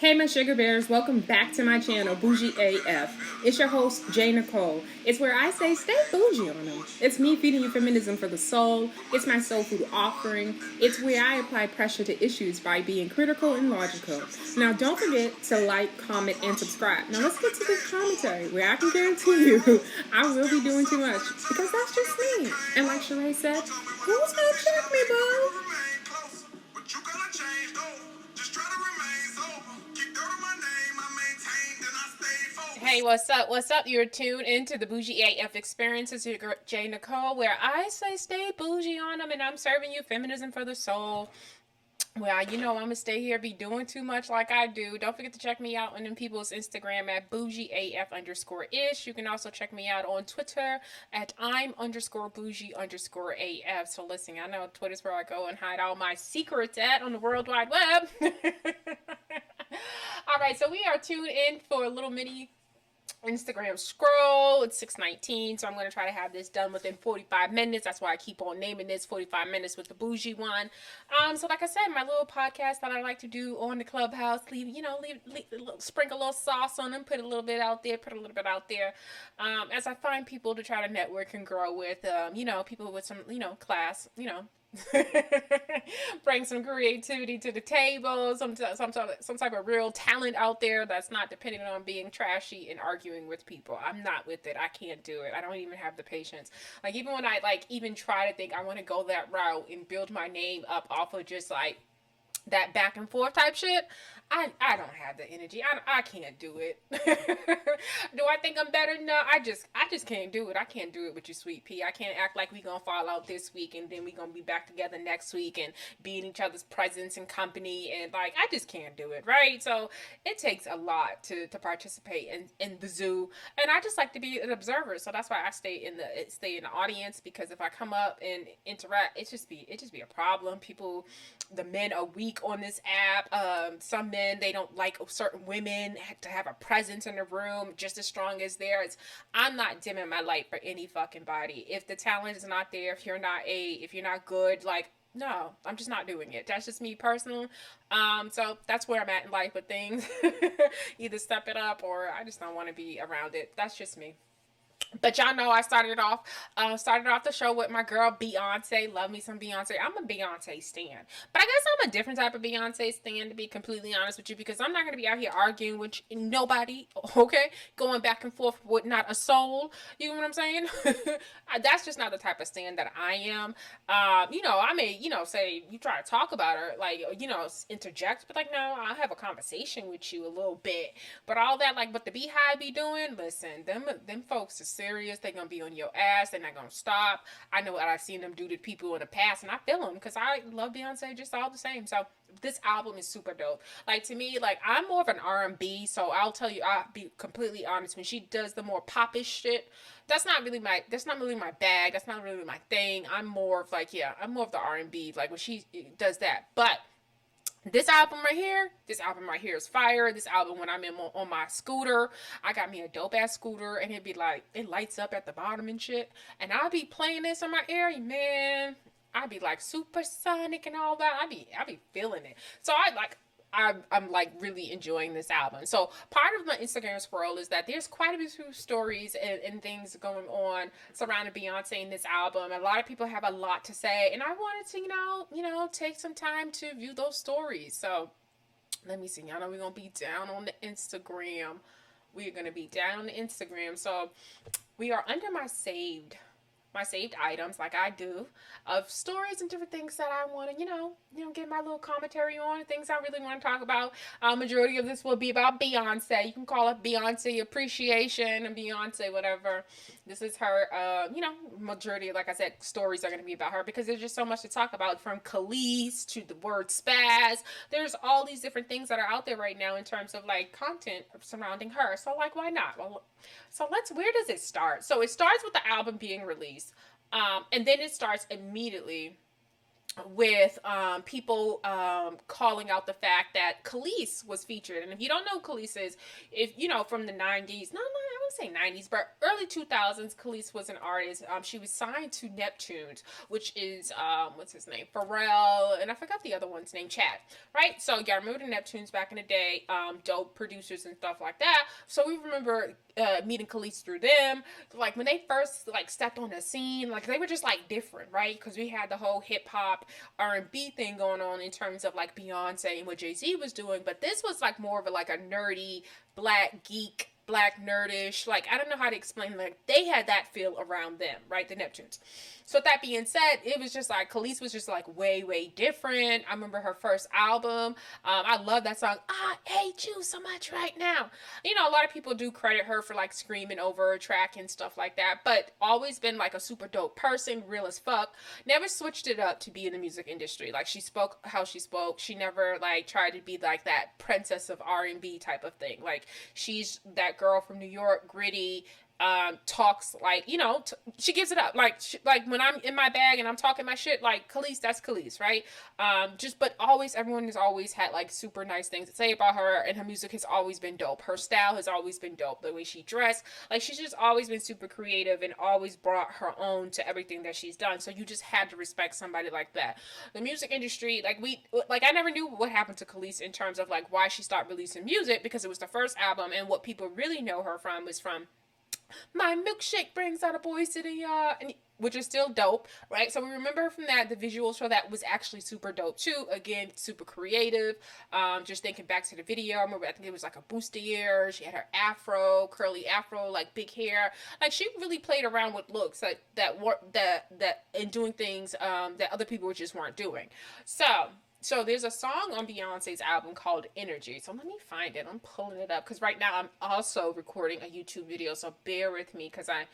Hey my Shuga Bears, welcome back to my channel, Bougie AF. It's your host, Nicole. It's where I say stay bougie on them. It's me feeding you feminism for the soul. It's my soul food offering. It's where I apply pressure to issues by being critical and logical. Now don't forget to like, comment, and subscribe. Now let's get to the commentary where I can guarantee you I will be doing too much because that's just me. And like Sheree said, who's gonna check me, boo? Hey, what's up? What's up? You're tuned into the Bougie AF experience. It's your girl, Nicole, where I say stay bougie on them, and I'm serving you feminism for the soul. Well, you know I'm gonna stay here, be doing too much like I do. Don't forget to check me out on them people's Instagram at BougieAF_ish. You can also check me out on Twitter at I'm_bougie_AF. So listen, I know Twitter's where I go and hide all my secrets at on the World Wide Web. Alright, so we are tuned in for a little mini Instagram scroll. It's 6:19, so I'm going to try to have this done within 45 minutes. That's why I keep on naming this 45 minutes with the bougie one. So like I said, my little podcast that I like to do on the Clubhouse, sprinkle a little sauce on them, put a little bit out there, as I find people to try to network and grow with, people with some, class, bring some creativity to the table, some type of real talent out there that's not dependent on being trashy and arguing with people. I'm not with it. I can't do it. I don't even have the patience. Like, even when I even try to think I want to go that route and build my name up off of just that back and forth type shit, I don't have the energy. I can't do it. Do I think I'm better? No, I just can't do it. I can't do it with you, sweet pea. I can't act like we gonna fall out this week and then we gonna be back together next week and be in each other's presence and company, and I just can't do it, right? So it takes a lot to participate in the zoo, and I just like to be an observer. So that's why I stay in the audience, because if I come up and interact, it just be a problem. The men are weak on this app. Some men, they don't like certain women to have a presence in the room just as strong as theirs. I'm not dimming my light for any fucking body. If the talent is not there, if you're not good, no, I'm just not doing it. That's just me personal. So that's where I'm at in life with things. Either step it up or I just don't want to be around it. That's just me. But y'all know I started off the show with my girl Beyonce. Love me some Beyonce. I'm a Beyonce stan. But I guess I'm a different type of Beyonce stan, to be completely honest with you, because I'm not going to be out here arguing with nobody, okay? Going back and forth with not a soul. You know what I'm saying? That's just not the type of stan that I am. I may, say you try to talk about her, interject, but no, I'll have a conversation with you a little bit. But all that, what the Beehive be doing, listen, them folks are serious. They're gonna be on your ass. They're not gonna stop. I know what I've seen them do to people in the past, and I feel them because I love Beyonce just all the same. So this album is super dope. To me, I'm more of an R&B, so I'll tell you, I'll be completely honest. When she does the more popish shit, that's not really my bag. That's not really my thing. I'm more of I'm more of the R&B. When she does that, but this album right here is fire. This album, when I'm on my scooter, I got me a dope ass scooter, and it lights up at the bottom and shit, and I'll be playing this in my ear, man. I'd be supersonic and all that. I'd be feeling it. So I'm really enjoying this album. So part of my Instagram scroll is that there's quite a few stories and things going on surrounding Beyonce in this album. A lot of people have a lot to say, and I wanted to, take some time to view those stories. So let me see. Y'all know we're gonna be down on the Instagram. So we are under my saved items, like I do, of stories and different things that I want to, get my little commentary on, things I really want to talk about. Majority of this will be about Beyonce. You can call it Beyonce appreciation and Beyonce whatever. This is her, majority, like I said, stories are going to be about her because there's just so much to talk about, from Kelis to the word Spaz. There's all these different things that are out there right now in terms of content surrounding her. So why not? Well, so where does it start? So it starts with the album being released. And then it starts immediately with people calling out the fact that Kelis was featured. And if you don't know who Kelis is, from the 90s, no, I wouldn't to say 90s, but early 2000s, Kelis was an artist. She was signed to Neptunes, which is, what's his name? Pharrell, and I forgot the other one's name, Chad, right? So, yeah, I remember the Neptunes back in the day, dope producers and stuff like that. So, we remember meeting Kelis through them. Like, when they first, like, stepped on the scene, like, they were just, like, different, right? Because we had the whole hip-hop, R&B thing going on in terms of, like, Beyonce and what Jay-Z was doing, but this was, like, more of a, like, a nerdy, black geek, black nerdish, like, I don't know how to explain, like, they had that feel around them, right, the Neptunes. So with that being said, it was just like, Kelis was just like way different. I remember her first album. I love that song, I hate you so much right now. You know, a lot of people do credit her for like screaming over a track and stuff like that, but always been like a super dope person, real as fuck. Never switched it up to be in the music industry. Like, she spoke how she spoke. She never like tried to be like that princess of R&B type of thing. Like, she's that girl from New York, gritty, talks like, you know, she gives it up. Like, like when I'm in my bag and I'm talking my shit, like, Kelis, that's Kelis, right? But always, everyone has always had like super nice things to say about her, and her music has always been dope. Her style has always been dope. The way she dressed, like, she's just always been super creative and always brought her own to everything that she's done. So you just had to respect somebody like that. The music industry, like I never knew what happened to Kelis in terms of like why she stopped releasing music, because it was the first album, and what people really know her from was from My Milkshake Brings Out a Boys to the Yard, which is still dope, right? So we remember from that, the visuals for that was actually super dope too. Again, super creative. Just thinking back to the video, I remember, I think it was like a bustier. She had her afro, curly afro, like big hair. Like, she really played around with looks like that and doing things that other people just weren't doing. So there's a song on Beyonce's album called Energy. So let me find it. I'm pulling it up because right now I'm also recording a YouTube video. So bear with me because I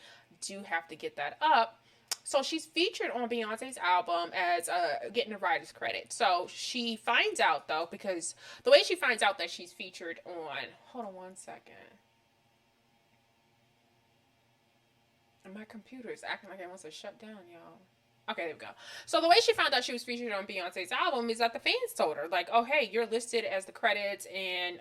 do have to get that up. So she's featured on Beyonce's album as getting a writer's credit. So she finds out, though, because the way she finds out that she's featured on... Hold on one second. And my computer is acting like it wants to shut down, y'all. Okay, there we go. So the way she found out she was featured on Beyonce's album is that the fans told her, like, oh, hey, you're listed as the credits, and,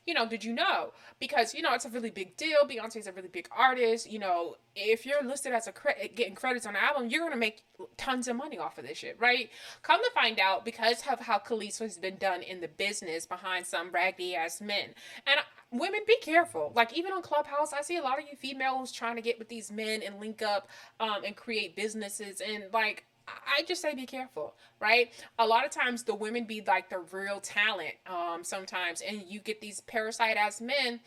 you know, did you know? Because, you know, it's a really big deal. Beyonce's a really big artist. You know, if you're listed as getting credits on the album, you're going to make tons of money off of this shit, right? Come to find out, because of how Kelis has been done in the business behind some raggedy-ass men. And women, be careful. Like, even on Clubhouse, I see a lot of you females trying to get with these men and link up and create businesses. And, like, I just say be careful, right? A lot of times the women be, like, the real talent sometimes. And you get these parasite-ass men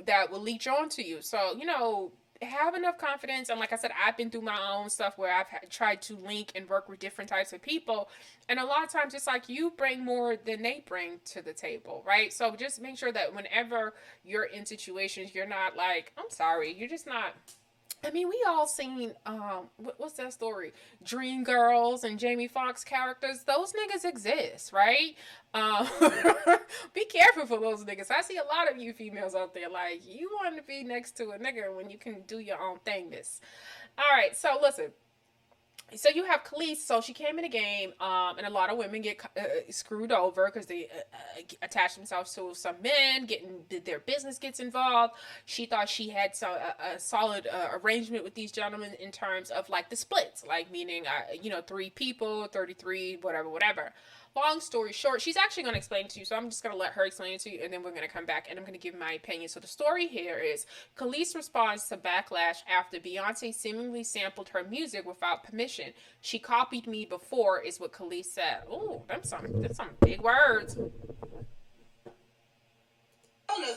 that will leech on to you. So, you know, have enough confidence. And like I said, I've been through my own stuff where I've tried to link and work with different types of people, and a lot of times it's like you bring more than they bring to the table, right? So just make sure that whenever you're in situations, you're not like, I'm sorry, you're just not... I mean, we all seen, what's that story? Dream Girls and Jamie Foxx characters. Those niggas exist, right? Be careful for those niggas. I see a lot of you females out there, like, you want to be next to a nigga when you can do your own thing. All right, so listen. So you have Kelis. So she came in the game, and a lot of women get screwed over because they attach themselves to some men, their business gets involved. She thought she had a solid arrangement with these gentlemen in terms of like the splits, like meaning, you know, 3 people, 33, whatever. Long story short, she's actually going to explain it to you, so I'm just going to let her explain it to you, and then we're going to come back, and I'm going to give my opinion. So the story here is, Kelis responds to Backlash after Beyonce seemingly sampled her music without permission. She copied me before, is what Kelis said. Ooh, that's some big words. Knows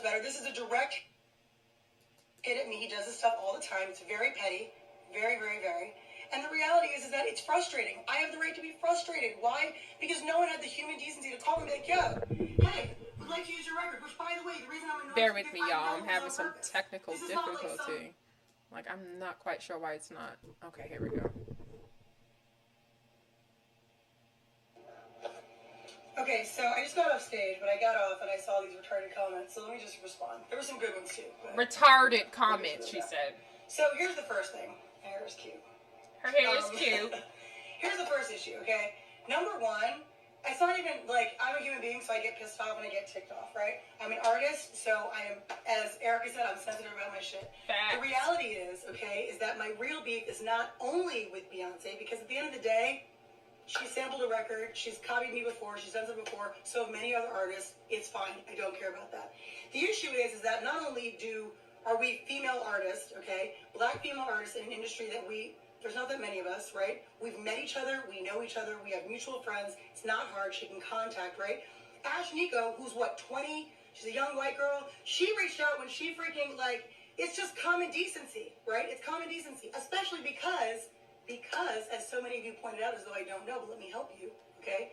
better. This is a direct hit at me. He does this stuff all the time. It's very petty. Very. And the reality is that it's frustrating. I have the right to be frustrated. Why? Because no one had the human decency to call and be like, yo, hey, we'd like to use your record. Which, by the way, the reason I'm annoyed... Bear with me, y'all. I'm having some technical difficulty. Like, I'm not quite sure why it's not. Okay, here we go. Okay, so I just got off stage, but I got off and I saw these retarded comments. So let me just respond. There were some good ones, too. Retarded comments, she said. So here's the first thing. My hair is cute. Her hair is cute. Here's the first issue, okay? Number one, It's not even like I'm a human being, so I get pissed off when I get ticked off, right? I'm an artist, so I am, as Erica said, I'm sensitive about my shit. Facts. The reality is, okay, is that my real beef is not only with Beyonce, because at the end of the day, she sampled a record, she's copied me before, she's done it before, so have many other artists. It's fine, I don't care about that. The issue is that not only are we female artists, okay, black female artists in an industry that there's not that many of us, right? We've met each other, we know each other, we have mutual friends. It's not hard, she can contact, right? Ash Nico, who's what, 20? She's a young white girl. She reached out when she freaking, like, it's just common decency, right? It's common decency, especially because, as so many of you pointed out, as though I don't know, but let me help you, okay?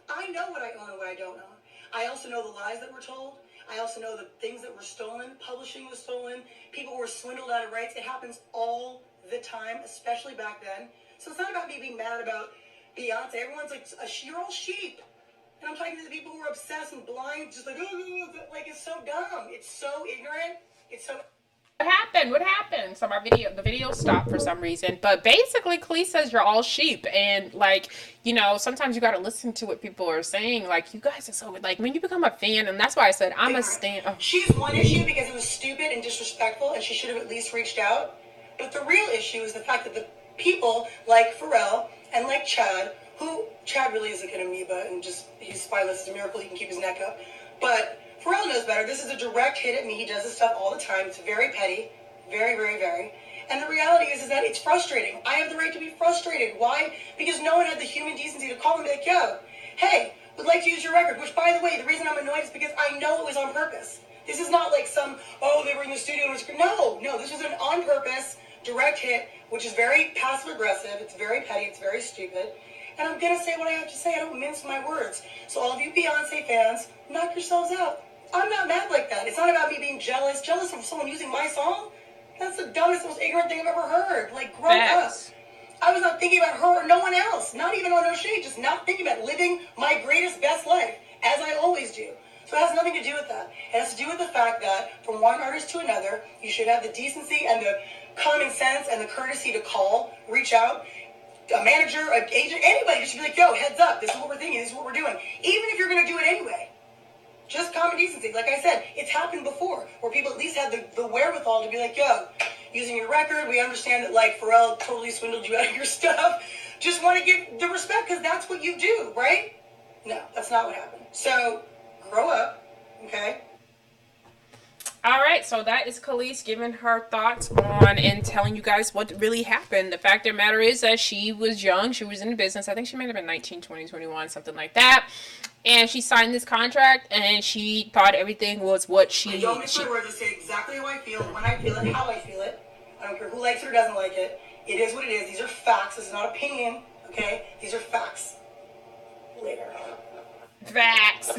I know what I own and what I don't own. I also know the lies that were told. I also know the things that were stolen. Publishing was stolen. People were swindled out of rights. It happens all the time, especially back then. So it's not about me being mad about Beyonce. Everyone's like, you're all sheep. And I'm talking to the people who are obsessed and blind, just like, like, it's so dumb. It's so ignorant. It's so... What happened? So the video stopped for some reason. But basically, Kelis says you're all sheep. And, like, you know, sometimes you got to listen to what people are saying. Like, you guys are so, like, when you become a fan, and that's why I said I'm a stan. Oh. She's one issue because it was stupid and disrespectful, and she should have at least reached out. But the real issue is the fact that the people like Pharrell and like Chad, Chad really is like an amoeba and just, he's spineless. It's a miracle he can keep his neck up. But Pharrell knows better. This is a direct hit at me. He does this stuff all the time. It's very petty. Very, very, very. And the reality is that it's frustrating. I have the right to be frustrated. Why? Because no one had the human decency to call and be like, yo, hey, would like to use your record. Which, by the way, the reason I'm annoyed is because I know it was on purpose. This is not like they were in the studio and it was... No, this was an on purpose direct hit, which is very passive aggressive. It's very petty. It's very stupid. And I'm going to say what I have to say. I don't mince my words. So all of you Beyonce fans, knock yourselves out. I'm not mad like that. It's not about me being jealous of someone using my song. That's the dumbest, most ignorant thing I've ever heard. Like, grow up. I was not thinking about her or no one else. Not even on no shade. Just not thinking about living my greatest, best life, as I always do. So it has nothing to do with that. It has to do with the fact that from one artist to another, you should have the decency and the common sense and the courtesy to call, reach out, a manager, an agent, anybody just be like, yo, heads up, this is what we're thinking, this is what we're doing. Even if you're going to do it anyway. Just common decency. Like I said, it's happened before, where people at least had the wherewithal to be like, yo, using your record, we understand that, like, Pharrell totally swindled you out of your stuff. Just want to give the respect, because that's what you do, right? No, that's not what happened. So, grow up, okay? All right, so that is Kelis giving her thoughts on and telling you guys what really happened. The fact of the matter is that she was young. She was in the business. I think she might have been 19, 20, 21, something like that. And she signed this contract, and she thought everything was what she... I don't miss my words. I say exactly how I feel, when I feel it, how I feel it. I don't care who likes it or doesn't like it. It is what it is. These are facts. This is not opinion, okay? These are facts. Later. Facts.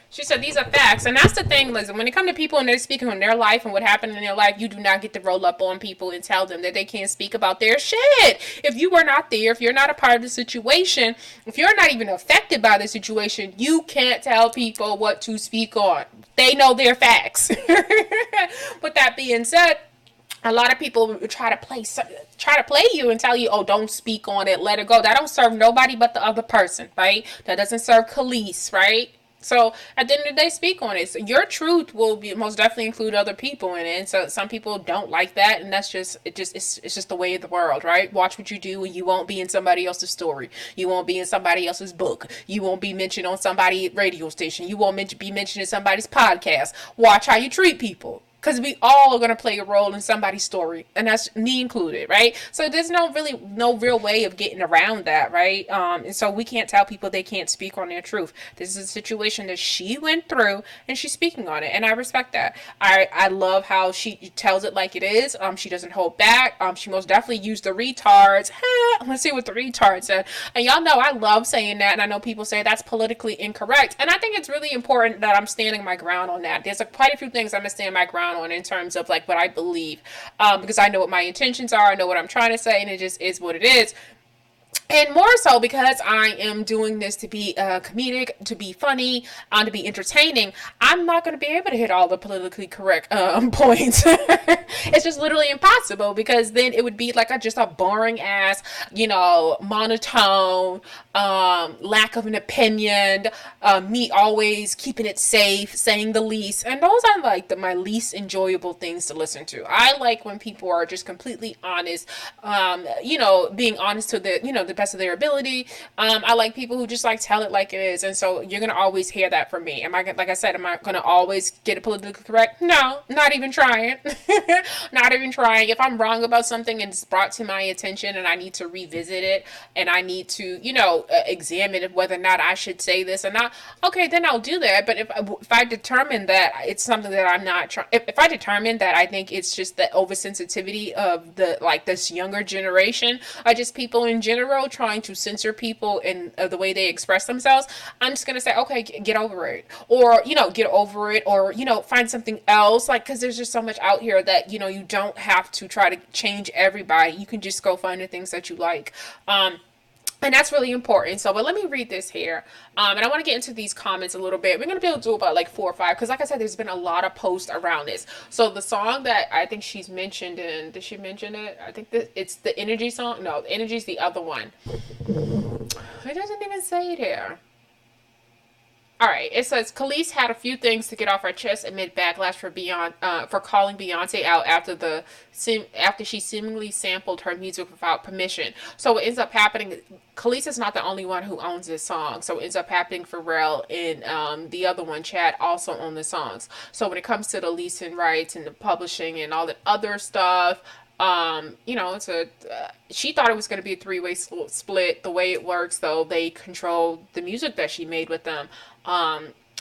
She said these are facts. And that's the thing, listen, when it comes to people and they're speaking on their life and what happened in their life, you do not get to roll up on people and tell them that they can't speak about their shit. If you were not there, if you're not a part of the situation, if you're not even affected by the situation, you can't tell people what to speak on. They know their facts. With that being said, a lot of people try to play you and tell you, oh, don't speak on it, let it go. That don't serve nobody but the other person, right? That doesn't serve Kelis, right? So at the end of the day, speak on it. So your truth will be most definitely include other people in it. And so some people don't like that, and that's just it's just the way of the world, right? Watch what you do, and you won't be in somebody else's story. You won't be in somebody else's book. You won't be mentioned on somebody's radio station. You won't be mentioned in somebody's podcast. Watch how you treat people. Because we all are going to play a role in somebody's story, and that's me included, right? So there's no real way of getting around that, right? And so we can't tell people they can't speak on their truth. This is a situation that she went through, and she's speaking on it, and I respect that. I love how she tells it like it is. She doesn't hold back. She most definitely used the retards. Let's see what the retard said. And y'all know I love saying that, and I know people say that's politically incorrect, and I think it's really important that I'm standing my ground on that. There's quite a few things I'm going to stand my ground on in terms of like what I believe, because I know what my intentions are, I know what I'm trying to say, and it just is what it is. And more so because I am doing this to be comedic, to be funny, to be entertaining. I'm not going to be able to hit all the politically correct points. It's just literally impossible, because then it would be like just a boring ass, monotone, lack of an opinion, me always keeping it safe, saying the least. And those are like my least enjoyable things to listen to. I like when people are just completely honest, being honest to the best of their ability. I like people who just like tell it like it is, and so you're gonna always hear that from me. Like I said, am I gonna always get it politically correct? No, not even trying. Not even trying. If I'm wrong about something and it's brought to my attention and I need to revisit it and I need to, examine whether or not I should say this or not, okay, then I'll do that. But if I determine that it's something that I'm not trying, if I determine that I think it's just the oversensitivity of this younger generation, or just people in general trying to censor people in the way they express themselves, I'm just gonna say, okay, get over it, or get over it, or find something else, because there's just so much out here that you don't have to try to change everybody. You can just go find the things that you like. And that's really important. So, but let me read this here. And I want to get into these comments a little bit. We're going to be able to do about like 4 or 5. Because like I said, there's been a lot of posts around this. So the song that I think she's mentioned in, did she mention it? I think that it's the Energy song. No, the Energy's the other one. It doesn't even say it here. All right, it says Kelis had a few things to get off her chest amid backlash for calling Beyonce out after she seemingly sampled her music without permission. So what ends up happening, Kelis is not the only one who owns this song. So it ends up happening Pharrell and the other one, Chad, also own the songs. So when it comes to the leasing rights and the publishing and all that other stuff, she thought it was going to be a three-way split. The way it works, though, they control the music that she made with them.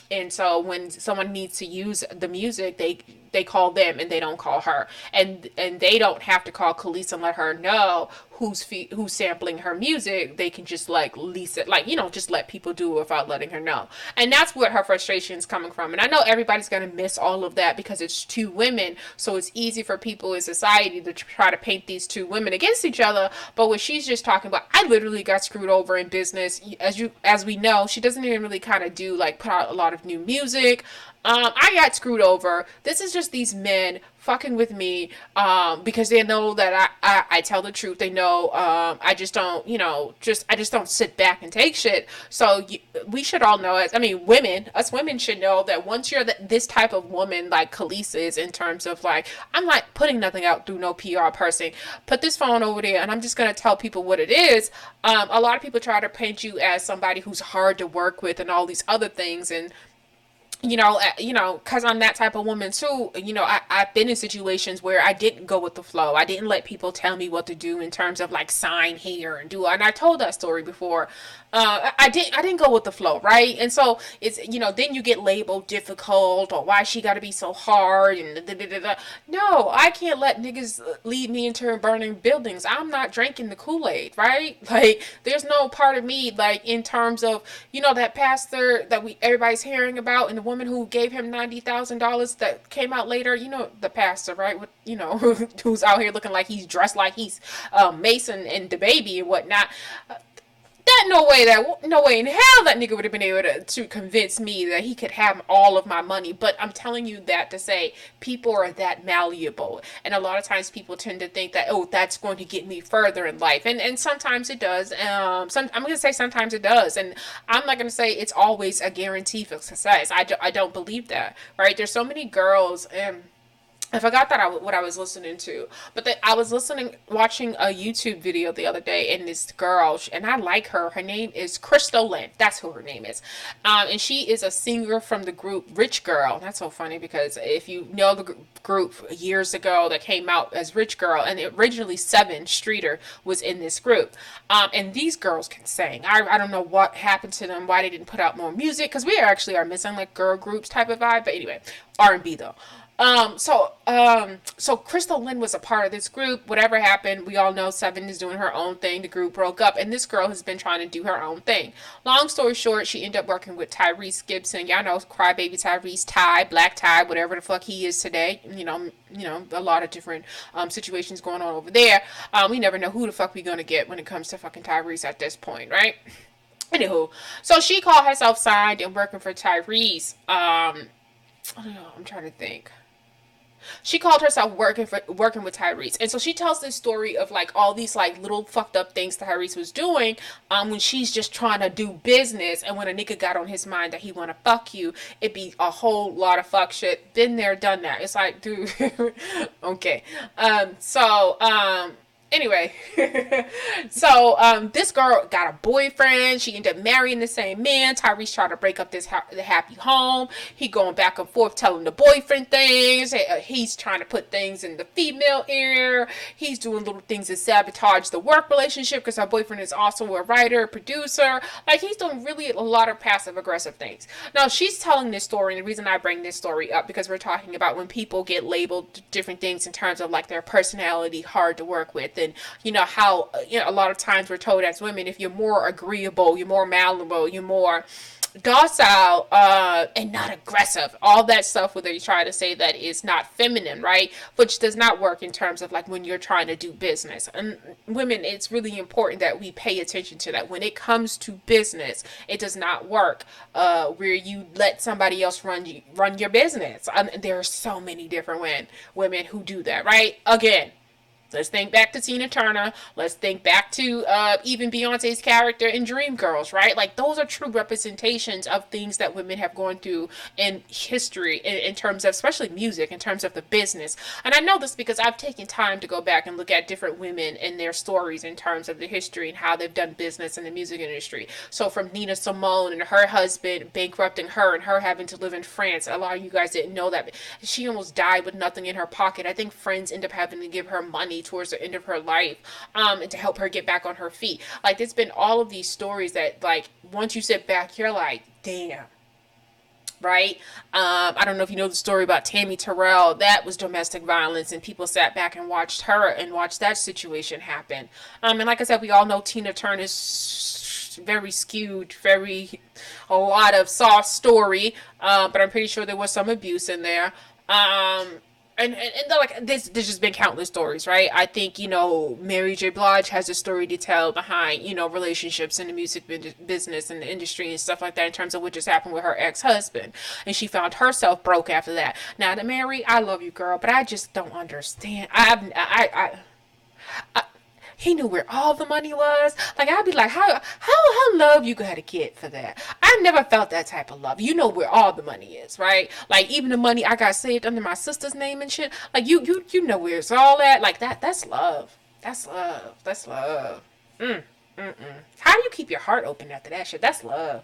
And so when someone needs to use the music, they call them and they don't call her, and they don't have to call Kelis and let her know who's sampling her music. They can just like lease it, just let people do it without letting her know. And that's what her frustration is coming from. And I know everybody's gonna miss all of that because it's two women, so it's easy for people in society to try to paint these two women against each other. But what she's just talking about, I literally got screwed over in business. As we know, she doesn't even really kind of put out a lot of new music. I got screwed over. This is just these men fucking with me because they know that I tell the truth. They know I just don't, I just don't sit back and take shit. So we should all know, us women should know that once you're this type of woman like Kelis is, in terms of I'm not putting nothing out through no PR person. Put this phone over there and I'm just going to tell people what it is. A lot of people try to paint you as somebody who's hard to work with and all these other things, and because I'm that type of woman too. I've been in situations where I didn't go with the flow. I didn't let people tell me what to do in terms of sign here and do. And I told that story before. I didn't go with the flow, right? And so it's then you get labeled difficult, or why she got to be so hard and da, da, da, da. No, I can't let niggas lead me into burning buildings. I'm not drinking the Kool-Aid, right? There's no part of me in terms of that pastor that everybody's hearing about, and the woman who gave him $90,000 that came out later. The pastor, right? With who's out here looking like he's dressed like he's Mason and the baby and whatnot. No way in hell that nigga would have been able to convince me that he could have all of my money. But I'm telling you that to say people are that malleable. And a lot of times people tend to think that, oh, that's going to get me further in life. And sometimes it does. I'm going to say sometimes it does. And I'm not going to say it's always a guarantee for success. I don't believe that, right? There's so many girls, and I forgot what I was listening to, but I was watching a YouTube video the other day, and this girl, and I like her. Her name is Crystal Lynn. That's who her name is. And she is a singer from the group Rich Girl. That's so funny because if you know the group years ago that came out as Rich Girl, and originally Seven Streeter was in this group. And these girls can sing. I don't know what happened to them, why they didn't put out more music, because we actually are missing girl groups type of vibe. But anyway, R&B though. So Crystal Lynn was a part of this group. Whatever happened, we all know Seven is doing her own thing. The group broke up, and this girl has been trying to do her own thing. Long story short, she ended up working with Tyrese Gibson. Y'all know Crybaby Tyrese, Ty, Black Ty, whatever the fuck he is today. A lot of different situations going on over there. We never know who the fuck we gonna get when it comes to fucking Tyrese at this point, right? Anywho, so she called herself signed and working for Tyrese. I don't know. I'm trying to think. She called herself working with Tyrese, and so she tells this story of like all these like little fucked up things Tyrese was doing, when she's just trying to do business, and when a nigga got on his mind that he want to fuck you, it be a whole lot of fuck shit. Been there, done that. It's like, dude, okay. Anyway, this girl got a boyfriend. She ended up marrying the same man. Tyrese tried to break up the happy home. He going back and forth telling the boyfriend things. He's trying to put things in the female ear. He's doing little things to sabotage the work relationship because her boyfriend is also a writer, a producer. Like, he's doing really a lot of passive aggressive things. Now, she's telling this story, and the reason I bring this story up because we're talking about when people get labeled different things in terms of like their personality, hard to work with. And how a lot of times we're told as women, if you're more agreeable, you're more malleable, you're more docile, and not aggressive, all that stuff where they try to say that is not feminine, right? Which does not work in terms of like when you're trying to do business. And women, it's really important that we pay attention to that. When it comes to business, it does not work where you let somebody else run your business. There are so many different women who do that, right? Again, let's think back to Tina Turner. Let's think back to even Beyonce's character in Dreamgirls, right? Like, those are true representations of things that women have gone through in history, in terms of, especially music, in terms of the business. And I know this because I've taken time to go back and look at different women and their stories in terms of the history and how they've done business in the music industry. So from Nina Simone and her husband bankrupting her and her having to live in France. A lot of you guys didn't know that. She almost died with nothing in her pocket. I think friends end up having to give her money towards the end of her life, and to help her get back on her feet. Like, there's been all of these stories that, like, once you sit back, you're like, damn. Right? I don't know if you know the story about Tammy Terrell. That was domestic violence, and people sat back and watched her and watched that situation happen. And like I said, we all know Tina Turner's very skewed, a lot of soft story, but I'm pretty sure there was some abuse in there. And like, there's just been countless stories, right? I think, Mary J. Blige has a story to tell behind, relationships in the music business and the industry and stuff like that, in terms of what just happened with her ex-husband. And she found herself broke after that. Now, to Mary, I love you, girl, but I just don't understand. He knew where all the money was. Like, I'd be like, how love you gotta get for that? I never felt that type of love. You know where all the money is, right? Like, even the money I got saved under my sister's name and shit. Like, you know where it's all at. Like, that's love. That's love. That's love. How do you keep your heart open after that shit? That's love.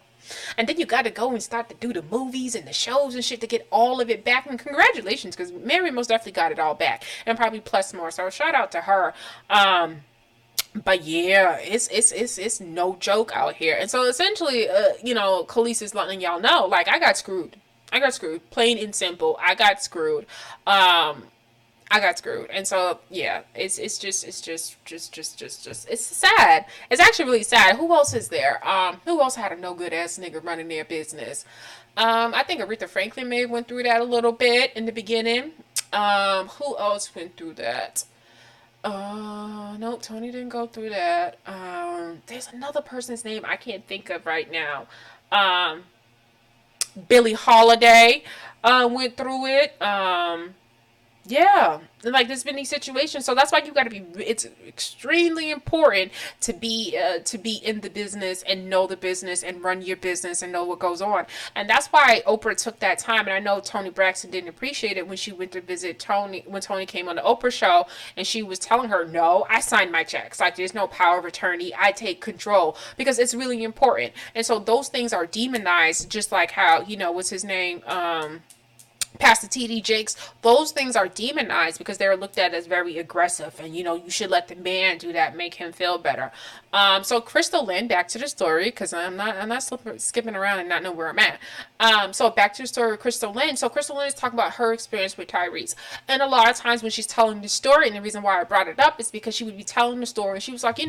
And then you got to go and start to do the movies and the shows and shit to get all of it back. And congratulations, because Mary most definitely got it all back, and probably plus more. So shout out to her. But yeah, it's no joke out here. And so essentially, Kelis is letting y'all know, like, I got screwed. Plain and simple. I got screwed. And so yeah, it's just it's sad. It's actually really sad. Who else is there? Who else had a no good ass nigga running their business? I think Aretha Franklin may have went through that a little bit in the beginning. Who else went through that? Nope, Tony didn't go through that. There's another person's name I can't think of right now. Billie Holiday went through it. Yeah, like, there's been these situations, so that's why you got to be. It's extremely important to be in the business and know the business and run your business and know what goes on. And that's why Oprah took that time. And I know Toni Braxton didn't appreciate it when she went to visit Tony when Toni came on the Oprah show, and she was telling her, "No, I signed my checks. Like, there's no power of attorney. I take control," because it's really important. And so those things are demonized, just like how what's his name. past the TD Jakes, those things are demonized because they're looked at as very aggressive, and you should let the man do that, make him feel better. So Crystal Lynn, back to the story, because I'm not skipping around and not know where I'm at. So back to the story of Crystal Lynn. So Crystal Lynn is talking about her experience with Tyrese, and a lot of times when she's telling the story, and the reason why I brought it up is because she would be telling the story, and she was like,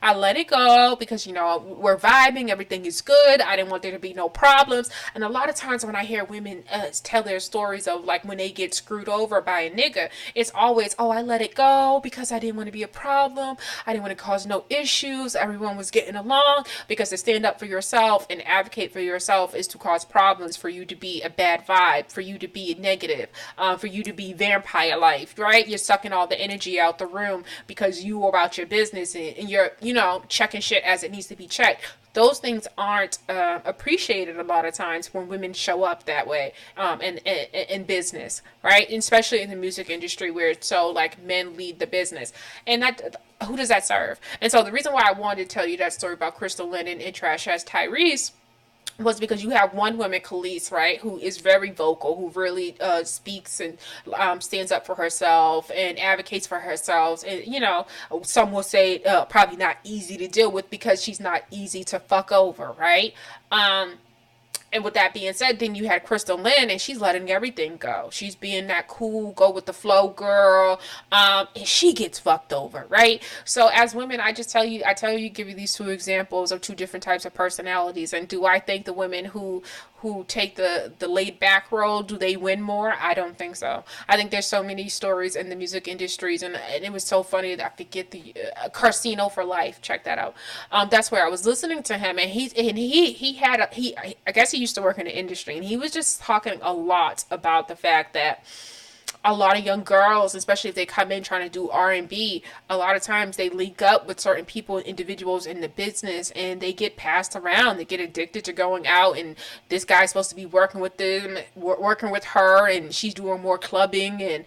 I let it go because we're vibing, everything is good. I didn't want there to be no problems. And a lot of times when I hear women tell their stories of like when they get screwed over by a nigga, it's always, oh, I let it go because I didn't want to be a problem. I didn't want to cause no issues. Everyone was getting along. Because to stand up for yourself and advocate for yourself is to cause problems, for you to be a bad vibe, for you to be negative, for you to be vampire life, right? You're sucking all the energy out the room because you are about your business, and you're, checking shit as it needs to be checked. Those things aren't appreciated a lot of times when women show up that way, in business, right? And especially in the music industry where it's so like men lead the business, and that, who does that serve? And so the reason why I wanted to tell you that story about Crystal Lennon and Trash as Tyrese was because you have one woman, Kelis, right, who is very vocal, who really speaks and stands up for herself and advocates for herself. And, some will say probably not easy to deal with because she's not easy to fuck over, right? And with that being said, then you had Crystal Lynn, and she's letting everything go. She's being that cool, go with the flow girl, and she gets fucked over, right? So as women, I tell you, give you these two examples of two different types of personalities. And do I think the women who take the laid back role, do they win more? I don't think so. I think there's so many stories in the music industries, and it was so funny that I forget the Casino for Life. Check that out. That's where I was listening to him, and I guess he used to work in the industry, and he was just talking a lot about the fact that a lot of young girls, especially if they come in trying to do R&B, a lot of times they link up with certain people and individuals in the business, and they get passed around. They get addicted to going out, and this guy's supposed to be working with them, working with her, and she's doing more clubbing and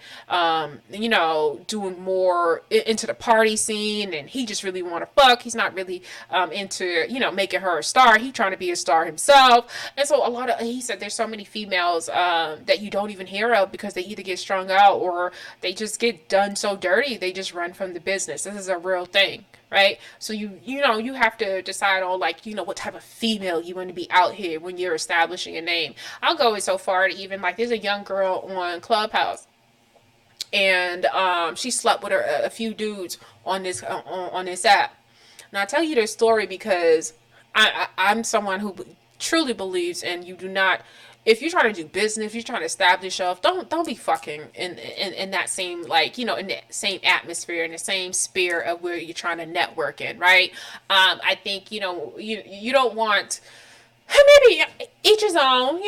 doing more into the party scene, and he just really want to fuck. He's not really into making her a star. He's trying to be a star himself. And so he said there's so many females that you don't even hear of because they either get strung out or they just get done so dirty they just run from the business. This is a real thing, right? So you have to decide on what type of female you want to be out here when you're establishing a name. I'll go so far to even there's a young girl on Clubhouse, and she slept with a few dudes on this app. And I tell you this story because I'm someone who truly believes, and you do not, if you're trying to do business, if you're trying to establish yourself, don't be fucking in that same in the same atmosphere, in the same spirit of where you're trying to network in, right? I think you don't want, maybe each his own,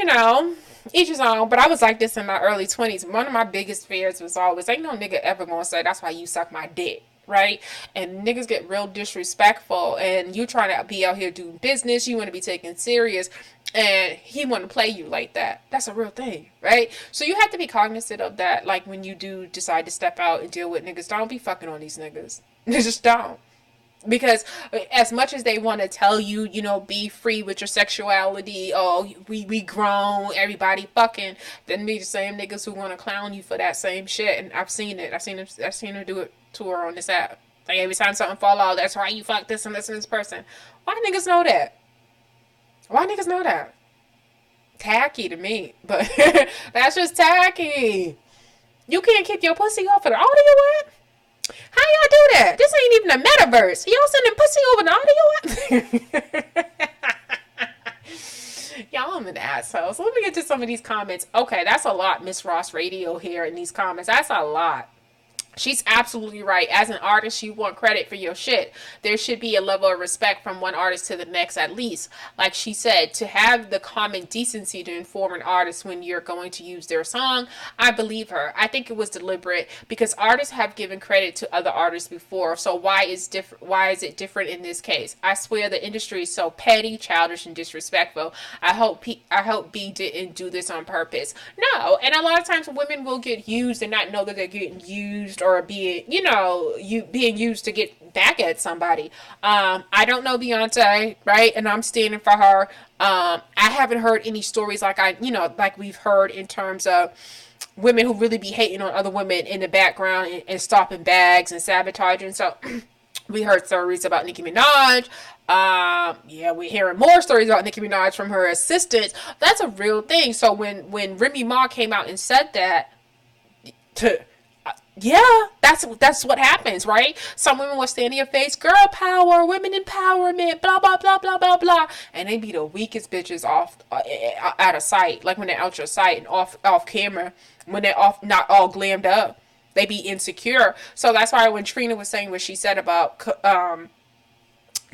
each his own. But I was like this in my early 20s. One of my biggest fears was always, ain't no nigga ever gonna say that's why you suck my dick. Right? And niggas get real disrespectful, and you trying to be out here doing business, you want to be taken serious, and he want to play you like that. That's a real thing, right? So you have to be cognizant of that. Like when you do decide to step out and deal with niggas, don't be fucking on these niggas. Just don't. Because as much as they want to tell you, be free with your sexuality, oh, we grown, everybody fucking, then be the same niggas who want to clown you for that same shit. And I've seen it. I've seen her do it to her on this app. Like every time something fall out, that's why you fuck this and this person. Why niggas know that? Why niggas know that? Tacky to me, but that's just tacky. You can't keep your pussy off of the audio app. How y'all do that? This ain't even a metaverse. Y'all sending pussy over the audio app? Y'all, I'm an asshole. So let me get to some of these comments. Okay, that's a lot, Miss Ross Radio here in these comments. That's a lot. She's absolutely right. As an artist, you want credit for your shit. There should be a level of respect from one artist to the next, at least. Like she said, to have the common decency to inform an artist when you're going to use their song, I believe her. I think it was deliberate because artists have given credit to other artists before. So why is it different in this case? I swear the industry is so petty, childish, and disrespectful. I hope B didn't do this on purpose. No, and a lot of times women will get used and not know that they're getting used, or being, you being used to get back at somebody. I don't know Beyonce, right? And I'm standing for her. I haven't heard any stories like like we've heard in terms of women who really be hating on other women in the background and stopping bags and sabotaging. So we heard stories about Nicki Minaj. Yeah, we're hearing more stories about Nicki Minaj from her assistants. That's a real thing. So when Remy Ma came out and said that, to yeah, that's what happens, right? Some women will stand in your face, girl power, women empowerment, blah blah blah blah blah blah, and they be the weakest bitches off out of sight, like when they're out your sight and off camera, when they're off, not all glammed up, they be insecure. So that's why when Trina was saying what she said about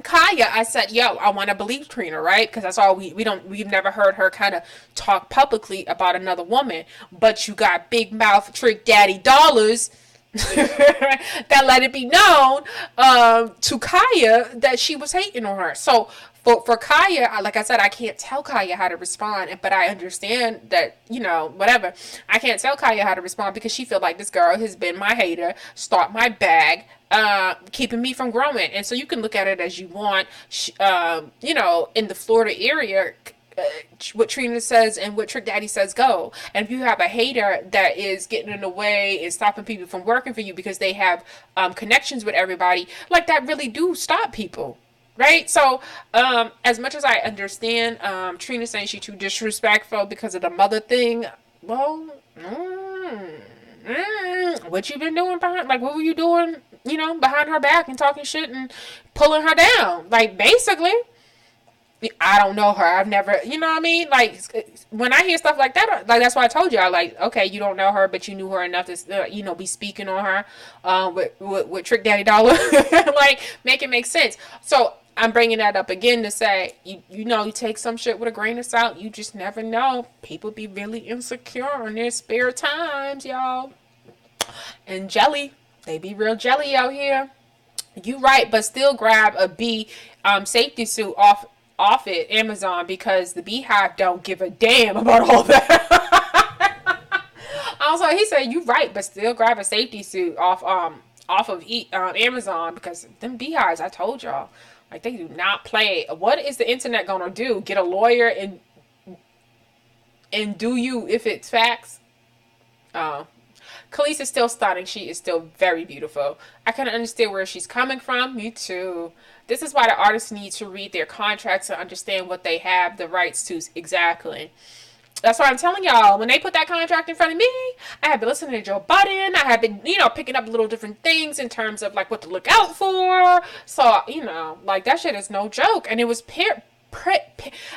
Kaya, I said, yo, I want to believe Trina, right? Because that's all we've never heard her kind of talk publicly about another woman. But you got big mouth trick daddy dollars that let it be known to Kaya that she was hating on her. So for Kaya, like I said, I can't tell Kaya how to respond, but I understand that, whatever. I can't tell Kaya how to respond because she feel like this girl has been my hater, start my bag, keeping me from growing. And so you can look at it as you want. In the Florida area, what Trina says and what Trick Daddy says go. And if you have a hater that is getting in the way and stopping people from working for you because they have connections with everybody, like that really do stop people. Right? So, as much as I understand Trina saying she's too disrespectful because of the mother thing, well, what you been doing behind, like, what were you doing, behind her back and talking shit and pulling her down? Like, basically, I don't know her. I've never, you know what I mean? Like, when I hear stuff like that, like, that's why I told you, I like, okay, you don't know her, but you knew her enough to, be speaking on her, with Trick Daddy Dollar, like, make it make sense. So, I'm bringing that up again to say, you take some shit with a grain of salt. You just never know. People be really insecure in their spare times, y'all. And jelly, they be real jelly out here. You right, but still grab a bee safety suit off at Amazon because the Beehive don't give a damn about all that. Also, he said you right, but still grab a safety suit off of Amazon because them beehives, I told y'all. Like, they do not play. What is the internet gonna do? Get a lawyer and do you if it's facts? Kelis is still stunning. She is still very beautiful. I can understand where she's coming from. Me too. This is why the artists need to read their contracts and understand what they have the rights to exactly. That's why I'm telling y'all, when they put that contract in front of me, I have been listening to Joe Budden. I have been, picking up little different things in terms of, like, what to look out for. So, like, that shit is no joke. And it was I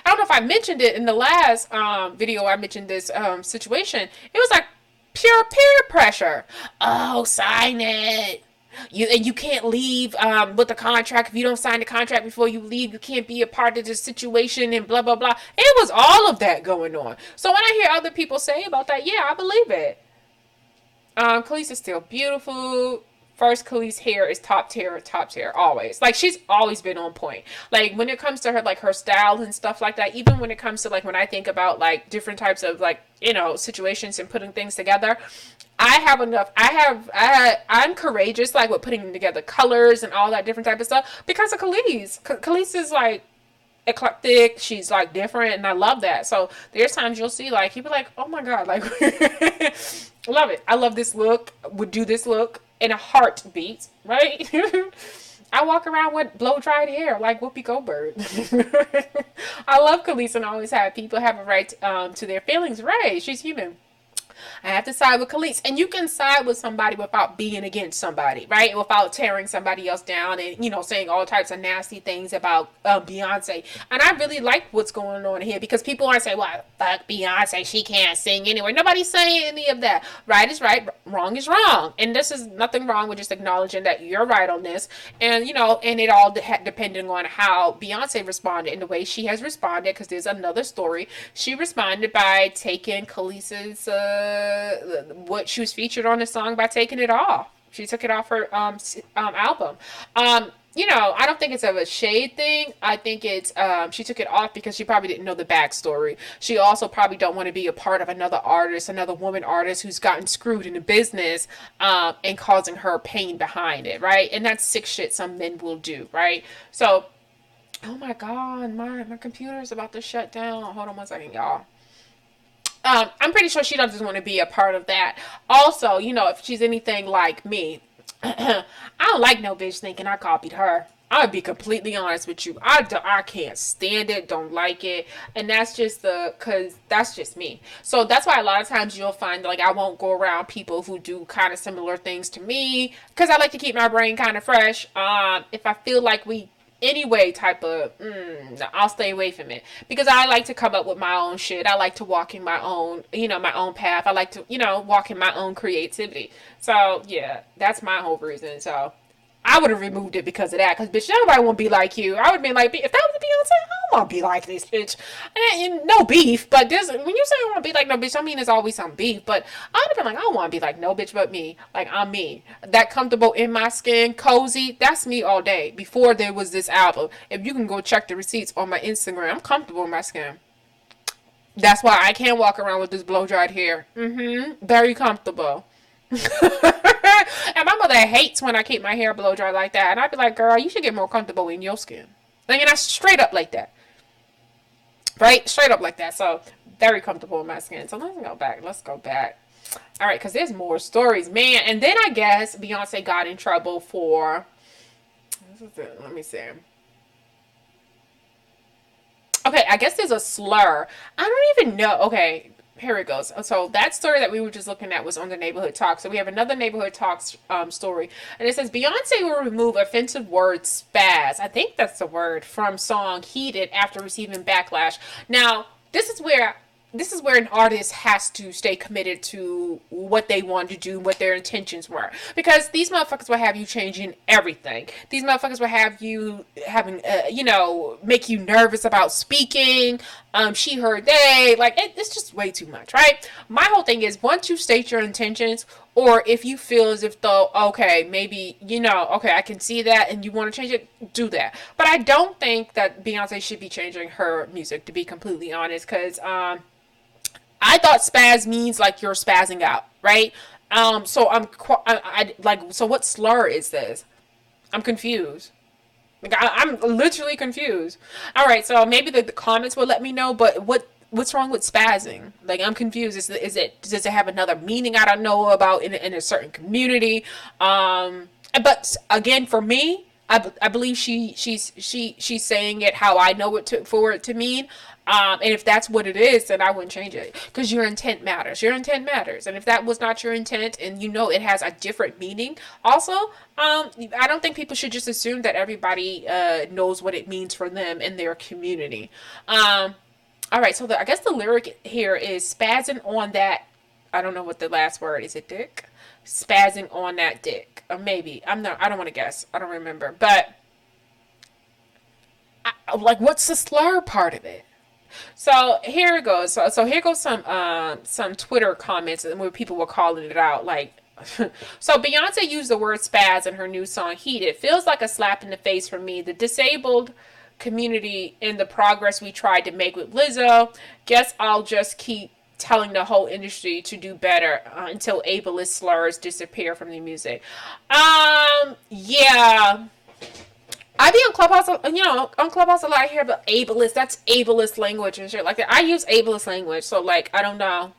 don't know if I mentioned it in the last video. I mentioned this situation. It was, like, pure peer pressure. Oh, sign it. You can't leave with the contract. If you don't sign the contract before you leave, you can't be a part of the situation and blah, blah, blah. It was all of that going on. So when I hear other people say about that, yeah, I believe it. Kelis is still beautiful. First, Kelis' hair is top tier, always. Like, she's always been on point. Like, when it comes to her, like, her style and stuff like that, even when it comes to, like, when I think about, like, different types of, like, situations and putting things together, I'm courageous, like, with putting together colors and all that different type of stuff because of Kelis. Kelis is, like, eclectic. She's, like, different, and I love that. So there's times you'll see, like, you'll be like, oh my god, like, love it. I love this look. Would do this look in a heartbeat, right? I walk around with blow-dried hair like Whoopi Goldberg. I love Kelis and always have. People have a right to their feelings. Right, she's human. I have to side with Kelis. And you can side with somebody without being against somebody, right? Without tearing somebody else down and, saying all types of nasty things about Beyonce. And I really like what's going on here because people aren't saying, well, fuck Beyonce, she can't sing anyway. Nobody's saying any of that. Right is right, wrong is wrong. And this is nothing wrong with just acknowledging that you're right on this. And, and it all depending on how Beyonce responded and the way she has responded, because there's another story. She responded by taking Kelis's what she was featured on the song by taking it off. She took it off her album. I don't think it's of a shade thing. I think it's she took it off because she probably didn't know the backstory. She also probably don't want to be a part of another artist, another woman artist who's gotten screwed in the business, and causing her pain behind it, right? And that's sick shit some men will do, right? So, oh my god, my computer's about to shut down. Hold on one second, y'all. I'm pretty sure she doesn't want to be a part of that. Also, if she's anything like me, I don't like no bitch thinking I copied her. I'll be completely honest with you. I can't stand it, don't like it. And that's just cause that's just me. So that's why a lot of times you'll find like I won't go around people who do kind of similar things to me. Cause I like to keep my brain kind of fresh. If I feel like we anyway type of I'll stay away from it because I like to come up with my own shit. I like to walk in my own my own path. I like to walk in my own creativity. So yeah, that's my whole reason. So I would have removed it because of that. Because bitch, nobody won't be like you. I would have been like, if that was Beyonce, I don't want to be like this bitch. And no beef, but this when you say I want to be like no bitch, I mean there's always some beef. But I would have been like, I don't want to be like no bitch but me. Like I'm me. That comfortable in my skin, cozy. That's me all day. Before there was this album, if you can go check the receipts on my Instagram, I'm comfortable in my skin. That's why I can't walk around with this blow dried hair. Very comfortable. And my mother hates when I keep my hair blow dry like that. And I'd be like, girl, you should get more comfortable in your skin. Like, and I straight up like that. Right? Straight up like that. So, very comfortable in my skin. So, let's go back. All right, because there's more stories. Man, and then I guess Beyonce got in trouble for... Let me see. Okay, I guess there's a slur. I don't even know. Okay, here it goes. So that story that we were just looking at was on the Neighborhood Talk. So we have another Neighborhood Talks story. And it says, Beyonce will remove offensive word spaz. I think that's the word from song Heated after receiving backlash. Now, this is where an artist has to stay committed to what they want to do, what their intentions were. Because these motherfuckers will have you changing everything. These motherfuckers will have you having, make you nervous about speaking. She, her, they. Like, it's just way too much, right? My whole thing is, once you state your intentions, or if you feel as if though, okay, maybe, okay, I can see that and you want to change it, do that. But I don't think that Beyonce should be changing her music, to be completely honest, because, I thought spaz means like you're spazzing out, right? So I like, so what slur is this? I'm confused. Like, I'm literally confused. All right, so maybe the comments will let me know, but what's wrong with spazzing? Like, I'm confused. Does it have another meaning I don't know about in a certain community? But again, for me, I believe she's saying it how I know it for it to mean. And if that's what it is, then I wouldn't change it. Because your intent matters. Your intent matters. And if that was not your intent and it has a different meaning, also, I don't think people should just assume that everybody knows what it means for them in their community. All right, so I guess the lyric here is spazzing on that. I don't know what the last word is. It dick? Spazzing on that dick. Or maybe. I don't want to guess. I don't remember. But, what's the slur part of it? So here it goes. So here goes some Twitter comments where people were calling it out. Like, so Beyonce used the word spaz in her new song Heated. Feels like a slap in the face for me. The disabled community in the progress we tried to make with Lizzo. Guess I'll just keep telling the whole industry to do better until ableist slurs disappear from the music. Yeah. I be on Clubhouse, on Clubhouse a lot. I hear about ableist. That's ableist language and shit like that. I use ableist language, so like I don't know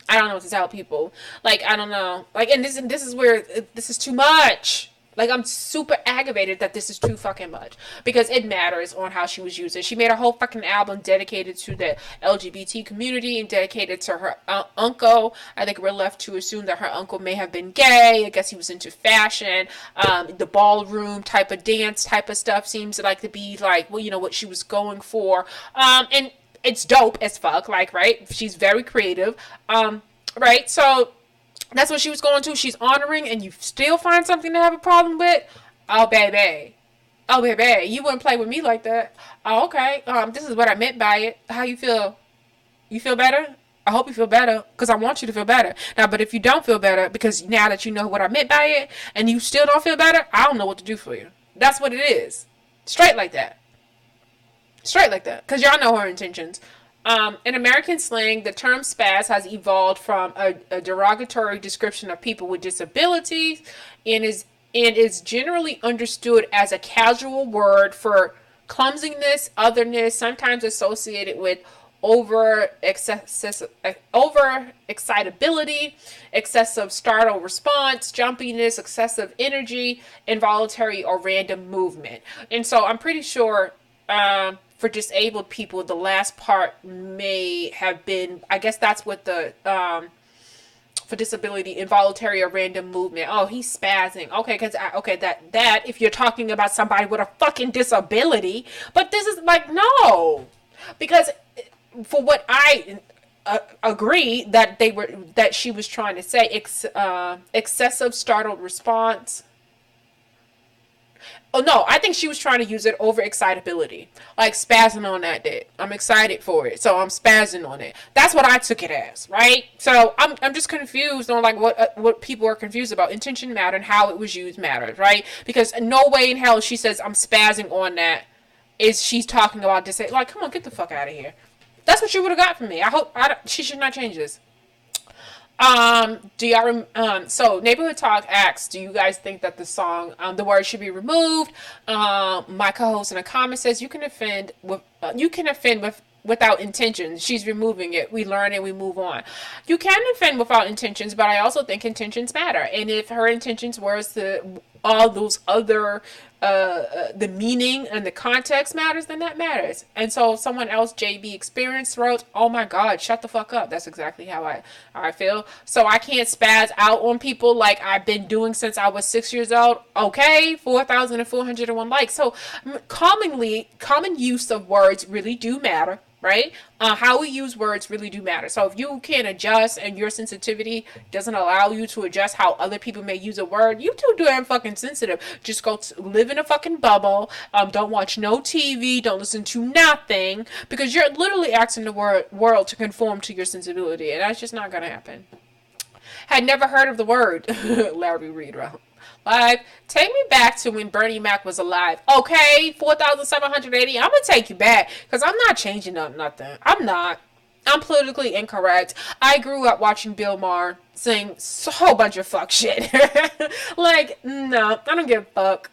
what to tell people. Like I don't know. Like and this is where this is too much. Like I'm super aggravated that this is too fucking much because it matters on how she was used. She made a whole fucking album dedicated to the LGBT community and dedicated to her uncle. I think we're left to assume that her uncle may have been gay. I guess he was into fashion. The ballroom type of dance type of stuff seems like to be like, well, what she was going for. And it's dope as fuck. Like, right? She's very creative. Right? So that's what she was going to. She's honoring, and you still find something to have a problem with? Oh, baby. Oh, baby. You wouldn't play with me like that. Oh, okay. This is what I meant by it. How you feel? You feel better? I hope you feel better, because I want you to feel better. Now, but if you don't feel better, because now that you know what I meant by it, and you still don't feel better, I don't know what to do for you. That's what it is. Straight like that. Straight like that. Because y'all know her intentions. In American slang, the term spaz has evolved from a derogatory description of people with disabilities and is generally understood as a casual word for clumsiness, otherness, sometimes associated with over excitability, excessive startle response, jumpiness, excessive energy, involuntary or random movement. And so I'm pretty sure for disabled people, the last part may have been, I guess that's what the for disability, involuntary or random movement. Oh, he's spazzing. Okay, because that if you're talking about somebody with a fucking disability, but this is like no, because for what I agree that she was trying to say, excessive startled response. Oh no, I think she was trying to use it over excitability, like spazzing on that dick. I'm excited for it, so I'm spazzing on it. That's what I took it as, right? So I'm just confused on like what people are confused about. Intention mattered, and how it was used mattered, right? Because no way in hell she says I'm spazzing on that is she's talking about this. Like, come on, get the fuck out of here. That's what you would have got from me. I hope she should not change this. Do y'all so Neighborhood Talk asks, do you guys think that the song the word should be removed? My co-host in a comment says you can offend without intention. She's removing it. We learn and we move on. You can offend without intentions, but I also think intentions matter. And if her intentions were to all those other the meaning and the context matters, then that matters. And so someone else, JB Experience, wrote, oh my god, shut the fuck up. That's exactly how I feel. So I can't spaz out on people like I've been doing since I was 6 years old. Okay, 4,401 likes. So common use of words really do matter, right? How we use words really do matter. So if you can adjust and your sensitivity doesn't allow you to adjust how other people may use a word, you too damn fucking sensitive. Just go live in a fucking bubble. Don't watch no TV. Don't listen to nothing, because you're literally asking the world to conform to your sensibility, and that's just not gonna happen. Had never heard of the word. Larry Reed live. Take me back to when Bernie Mac was alive. Okay, 4,780. I'm gonna take you back because I'm not changing up nothing. I'm not. I'm politically incorrect. I grew up watching Bill Maher sing a whole bunch of fuck shit. Like, no, I don't give a fuck.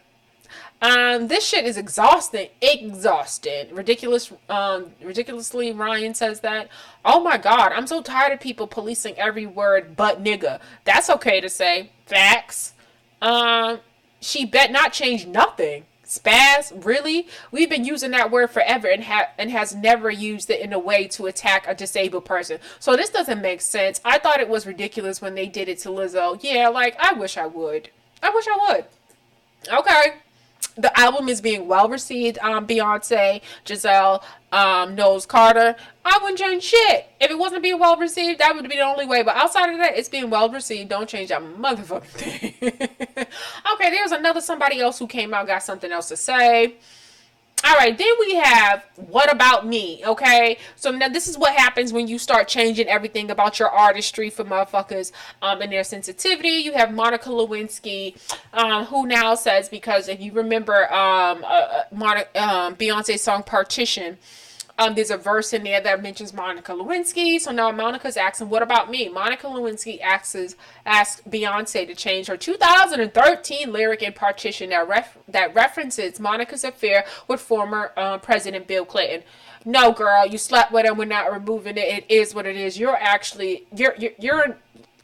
This shit is exhausting. Ridiculously, Ryan says that. Oh my god, I'm so tired of people policing every word but nigga. That's okay to say. Facts. She bet not change nothing. Spaz, really? We've been using that word forever and has never used it in a way to attack a disabled person. So this doesn't make sense. I thought it was ridiculous when they did it to Lizzo. Yeah, like, I wish I would. Okay. The album is being well received. Beyonce, Giselle, Knowles Carter. I wouldn't change shit. If it wasn't being well received, that would be the only way. But outside of that, it's being well received. Don't change that motherfucking thing. Okay, there's another somebody else who came out, got something else to say. All right, then we have What About Me, okay? So now this is what happens when you start changing everything about your artistry for motherfuckers and their sensitivity. You have Monica Lewinsky, who now says, because if you remember Beyonce's song Partition, there's a verse in there that mentions Monica Lewinsky. So now Monica's asking, what about me? Monica Lewinsky asks Beyonce to change her 2013 lyric in Partition that references Monica's affair with former President Bill Clinton. No, girl, you slept with him. We're not removing it. It is what it is. You're in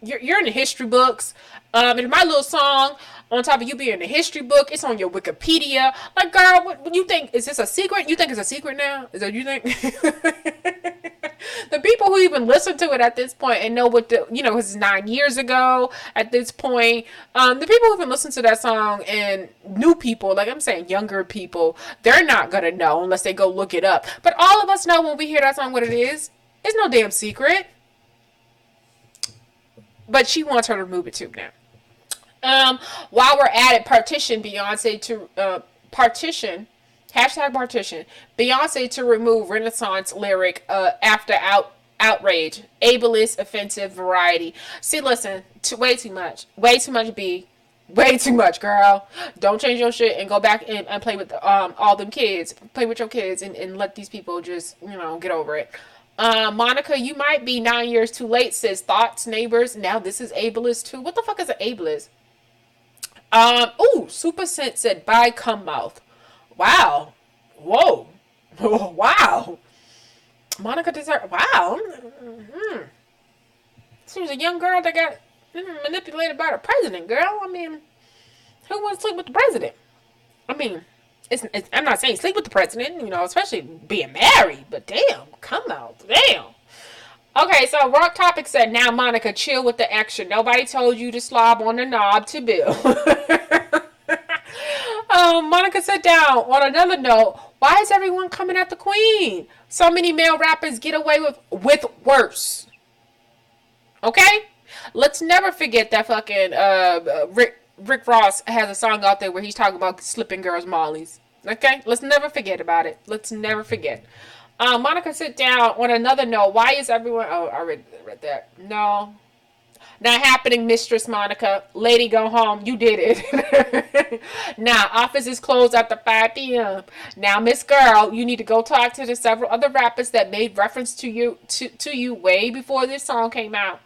the history books. And my little song, on top of you being in the history book, it's on your Wikipedia. Like, girl, what you think? Is this a secret? You think it's a secret now? Is that what you think? The people who even listen to it at this point and know what this is 9 years ago at this point. The people who even listen to that song and new people, like I'm saying, younger people, they're not gonna know unless they go look it up. But all of us know when we hear that song what it is. It's no damn secret. But she wants her to remove it too now. While we're at it, Partition, Beyonce to remove Renaissance lyric after outrage, ableist, offensive, variety. See, listen, way too much B. Way too much, girl. Don't change your shit and go back and play with all them kids. Play with your kids and let these people just, get over it. Monica, you might be 9 years too late, says thoughts, neighbors. Now this is ableist too. What the fuck is an ableist? Super Scent said bye cum mouth. Wow. Whoa. Wow. Monica deserve. Wow. Mm-hmm. She was a young girl that got manipulated by the president, girl. I mean, who wants to sleep with the president? I mean, I'm not saying sleep with the president, especially being married, but damn, come out, damn. Okay, so Rock Topic said, now Monica, chill with the action. Nobody told you to slob on the knob to Bill. Monica said down, on another note, why is everyone coming at the queen? So many male rappers get away with worse. Okay? Let's never forget that fucking Rick Ross has a song out there where he's talking about slipping girls' mollies. Okay? Let's never forget about it. Let's never forget. Monica, sit down. On another note, why is everyone... Oh, I read that. No. Not happening, Mistress Monica. Lady, go home. You did it. Now, office is closed after 5 p.m. Now, Miss Girl, you need to go talk to the several other rappers that made reference to you way before this song came out.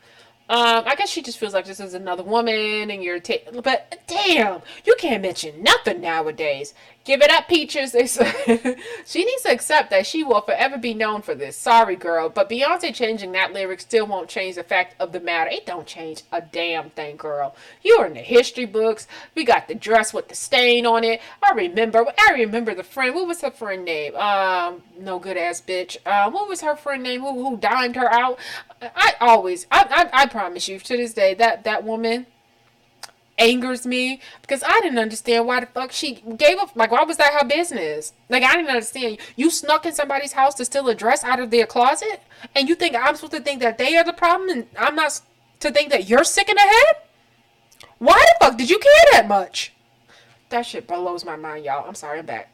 I guess she just feels like this is another woman and but damn, you can't mention nothing nowadays. Give it up, Peaches. They say she needs to accept that she will forever be known for this. Sorry, girl, but Beyonce changing that lyric still won't change the fact of the matter. It don't change a damn thing, girl. You're in the history books. We got the dress with the stain on it. I remember the friend. What was her friend name? No good ass bitch. What was her friend name? Who dimed her out? I promise you, to this day, that woman angers me because I didn't understand why the fuck she gave up. Like, why was that her business? Like, I didn't understand. You snuck in somebody's house to steal a dress out of their closet, and you think I'm supposed to think that they are the problem, and I'm not to think that you're sick in the head? Why the fuck did you care that much? That shit blows my mind, y'all. I'm sorry, I'm back.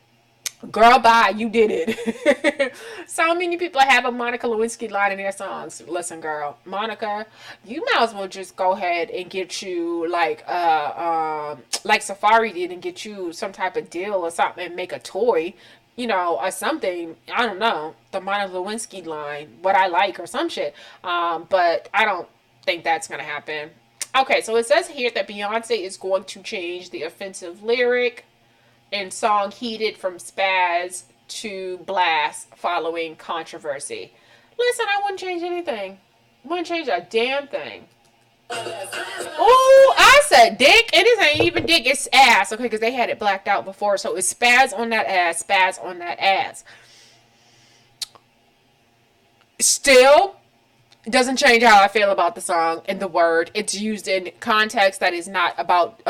Girl, bye. You did it. So many people have a Monica Lewinsky line in their songs. Listen, girl, Monica, you might as well just go ahead and get you like Safari did and get you some type of deal or something and make a toy, or something. I don't know, the Monica Lewinsky line, what I like or some shit. But I don't think that's gonna happen. Okay, so it says here that Beyonce is going to change the offensive lyric and song Heated from Spaz to Blast following controversy. Listen, I wouldn't change anything. Wouldn't change a damn thing. Oh, I said dick, and this ain't even dick, it's ass. Okay, because they had it blacked out before, so it's Spaz on that ass, Spaz on that ass. Still, it doesn't change how I feel about the song and the word. It's used in context that is not about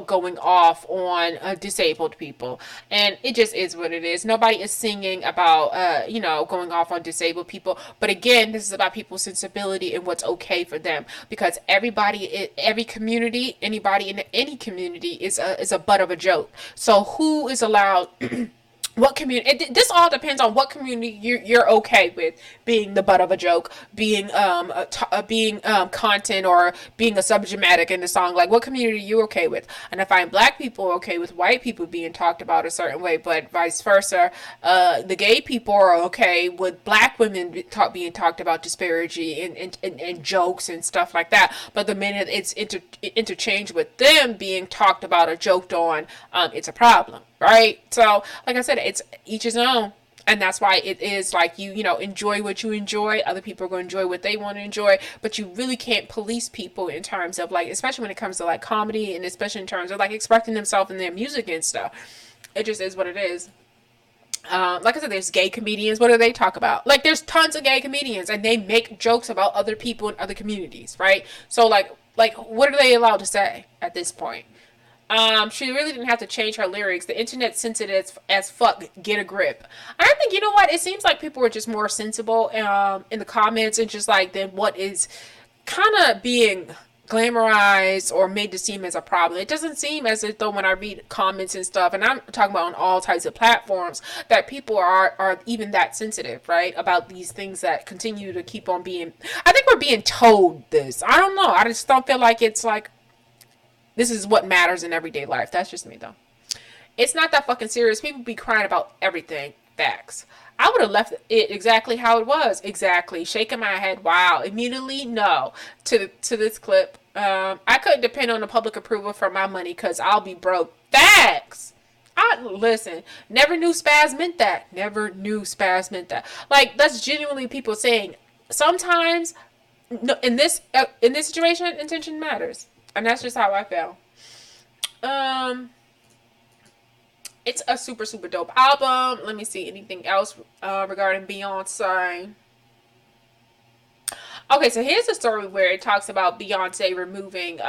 going off on disabled people, and it just is what it is. Nobody is singing about going off on disabled people, but again, this is about people's sensibility and what's okay for them, because every community, anybody in any community is a butt of a joke. So who is allowed? What community? This all depends on what community you're okay with being the butt of a joke, being content, or being a subject matter in the song. Like, what community you okay with? And I find black people are okay with white people being talked about a certain way, but vice versa. The gay people are okay with black women being talked about disparagingly and jokes and stuff like that. But the minute it's interchanged with them being talked about or joked on, it's a problem. Right? So, like I said, it's each his own. And that's why it is like you enjoy what you enjoy. Other people are going to enjoy what they want to enjoy. But you really can't police people in terms of, like, especially when it comes to, like, comedy, and especially in terms of, like, expressing themselves in their music and stuff. It just is what it is. Like I said, there's gay comedians. What do they talk about? Like, there's tons of gay comedians, and they make jokes about other people in other communities, right? So, like, what are they allowed to say at this point? She really didn't have to change her lyrics. The internet sensitive as fuck. Get a grip. I think, you know what? It seems like people are just more sensible in the comments, and just like than what is kind of being glamorized or made to seem as a problem. It doesn't seem as if, though, when I read comments and stuff, and I'm talking about on all types of platforms, that people are even that sensitive, right? About these things that continue to keep on being. I think we're being told this. I don't know. I just don't feel like it's like This is what matters in everyday life. That's just me, though. It's not that fucking serious. People be crying about everything. Facts. I would have left it exactly how it was. Exactly. Shaking my head. Wow. Immediately, no. To this clip. I couldn't depend on the public approval for my money because I'll be broke. Facts. Listen, never knew Spaz meant that. Never knew Spaz meant that. Like, that's genuinely people saying, sometimes, no, in this situation, intention matters. And that's just how I feel. It's a super, super dope album. Let me see anything else regarding Beyonce. Okay, so here's a story where it talks about Beyonce removing,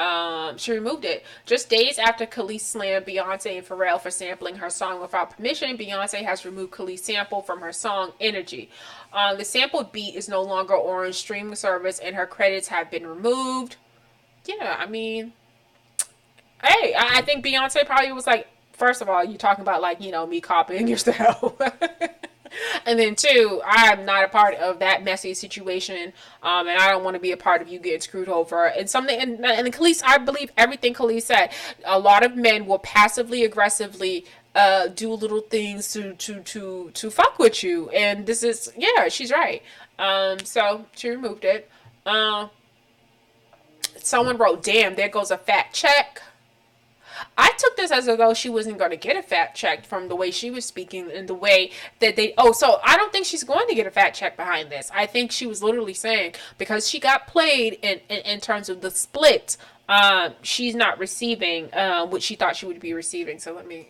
she removed it. Just days after Kelis slammed Beyonce and Pharrell for sampling her song without permission, Beyonce has removed Kelis' sample from her song, Energy. The sampled beat is no longer on streaming service and her credits have been removed. Yeah, I mean, hey, I think Beyonce probably was like, first of all, you're talking about like, you know, me copying your style. And then two, I'm not a part of that messy situation, and I don't want to be a part of you getting screwed over. And something, and Kelis, I believe everything Kelis said. A lot of men will passively aggressively do little things to fuck with you, and this is, yeah, she's right. So she removed it. Someone wrote, "Damn, there goes a fat check." I took this as though she wasn't going to get a fat check from the way she was speaking and the way that they... Oh, so I don't think she's going to get a fat check behind this. I think she was literally saying because she got played in terms of the split, she's not receiving what she thought she would be receiving. So let me...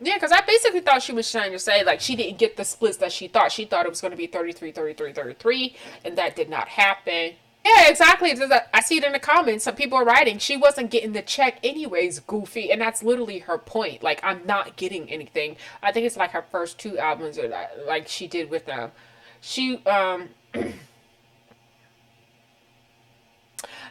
Yeah, because I basically thought she was trying to say, like, she didn't get the splits that she thought. She thought it was going to be 33, 33, 33, and that did not happen. Yeah, exactly. I see it in the comments. Some people are writing, she wasn't getting the check anyways, goofy. And that's literally her point. Like, I'm not getting anything. I think it's like her first two albums, or like she did with them. She